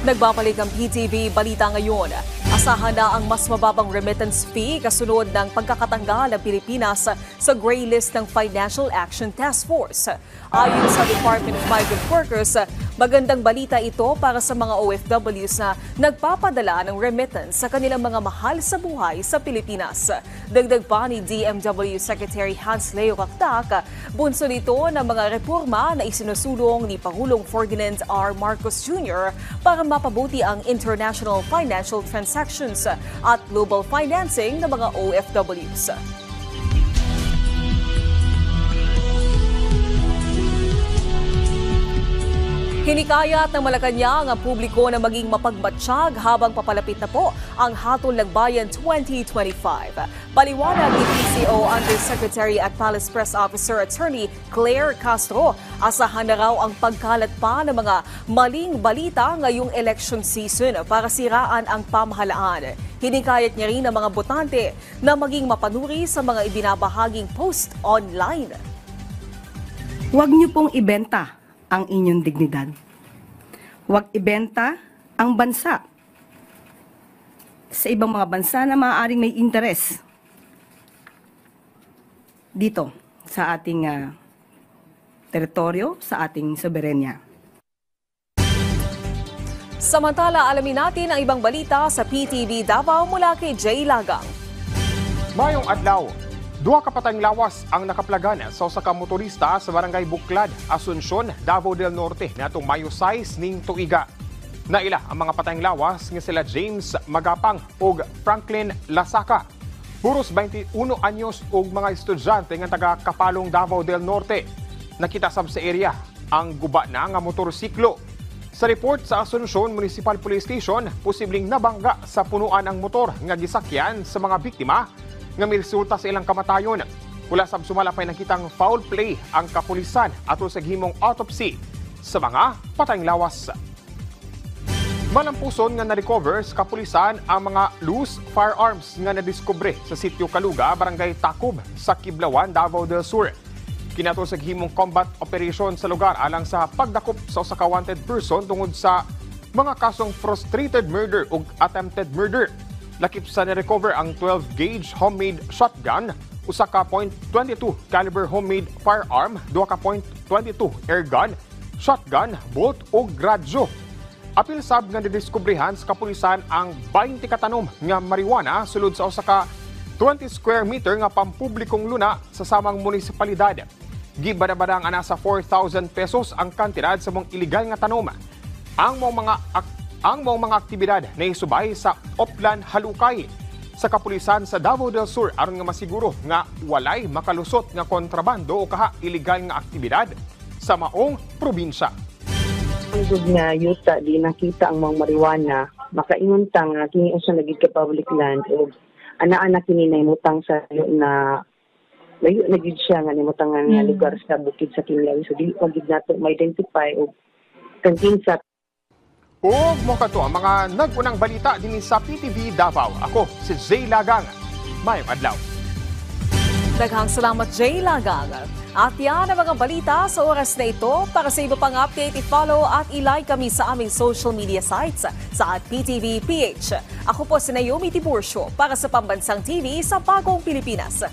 Nagbabalik ang PTV Balita ngayon. Asahan na ang mas mababang remittance fee kasunod ng pagkakatanggal ng Pilipinas sa gray list ng Financial Action Task Force. Ayon sa Department of Migrant Workers, magandang balita ito para sa mga OFWs na nagpapadala ng remittance sa kanilang mga mahal sa buhay sa Pilipinas. Dagdag pa ni DMW Secretary Hans Leo Cactac, bunso nito ng mga reforma na isinusulong ni Pangulong Ferdinand R. Marcos Jr. para mapabuti ang international financial transactions at global financing ng mga OFWs. Hinikayat ng Malacanang ang publiko na maging mapagmatsyag habang papalapit na po ang Hatol ng Bayan 2025. Paliwanag ni PCO Undersecretary at Palace Press Officer Attorney Claire Castro, asahan na raw ang pagkalat pa ng mga maling balita ngayong election season para siraan ang pamahalaan. Hinikayat niya rin ang mga botante na maging mapanuri sa mga ibinabahaging post online. Huwag niyo pong ibenta ang inyong dignidad. Huwag ibenta ang bansa sa ibang mga bansa na maaaring may interes dito sa ating teritoryo, sa ating soberenya. Samantala, alamin natin ang ibang balita sa PTV Davao mula kay Jay Lagang. Mayong adlaw, duha ka patayng lawas ang nakaplagan sa usa ka motorista sa Barangay Buklad, Asuncion, Davao del Norte natong Mayo 6 ning tuiga. Naila ang mga patayng lawas nga sila James Magapang ug Franklin Lasaka. Puros 21 anyos ug mga estudyante nga taga Kapalong, Davao del Norte. Nakita sab sa area ang guba na nga motorsiklo. Sa report sa Asuncion Municipal Police Station, posibleng nabangga sa punuan ang motor nga gisakyan sa mga biktima nga may resulta sa ilang kamatayon. Wala sab sumalapay nakitang foul play ang kapulisan ato sa gihimong autopsy sa mga patayng lawas. Malampuson nga na-recover sa kapulisan ang mga loose firearms nga nadiskubre sa sitio Kaluga, Barangay Tacob sa Kiblawan, Davao del Sur. Kinato sa gihimong combat operation sa lugar alang sa pagdakop sa usa ka wanted person tungod sa mga kasong frustrated murder ug attempted murder. Lakip sa na-recover ang 12-gauge homemade shotgun, usa ka .22 caliber homemade firearm, duha ka .22 airgun, shotgun, bolt ug radyo. Apil sab nga nidiskubrihan sa kapulisan ang 20 katanom nga marijuana sulod sa usa ka 20 square meter nga pampublikong luna sa samang munisipalidad. Gibada-badang ana sa 4,000 pesos ang kantidad sa mong iligal nga tanom. Ang mga aktibidad na isubay sa Oplan Halukay sa kapulisan sa Davao del Sur aron nga masiguro nga walay makalusot nga kontrabando o kaha iligal nga aktibidad sa maong probinsya. Ang good nga yuta di nakita ang mga marijuana makaingon ta nga kini usa lagi ka public land o ana-ana kini nahimutang sa na layo na gid siya nga nahimutang nga lugar sa bukid sa Kinlay, so dili pa gid nato ma-identify o kang kinsa. Ug mo kato ang mga nag-unang balita din sa PTV Davao. Ako si Jay Lagang. Mayong adlaw. Daghang salamat, Jay Lagang. At yan ang mga balita sa oras na ito. Para sa iba pang update, i-follow at i-like kami sa aming social media sites sa @PTV PH. Ako po si Naomi Tiburcio para sa Pambansang TV sa Bagong Pilipinas.